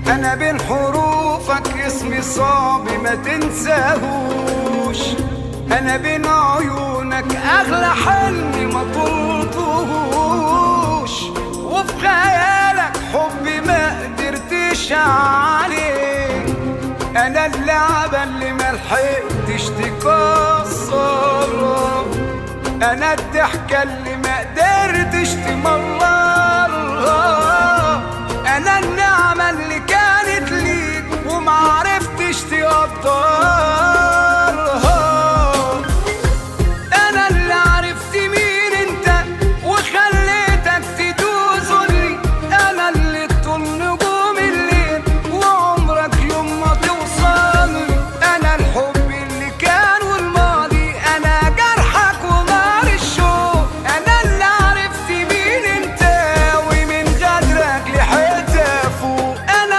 انا بين حروفك اسمي صعب ما تنساهوش، انا بين عيونك اغلى حلمي ما طلتهوش، وفي خيالك حبي ما قدرتش عليه، انا اللعبة اللي ملحقتش تكسر، انا الضحكة اللي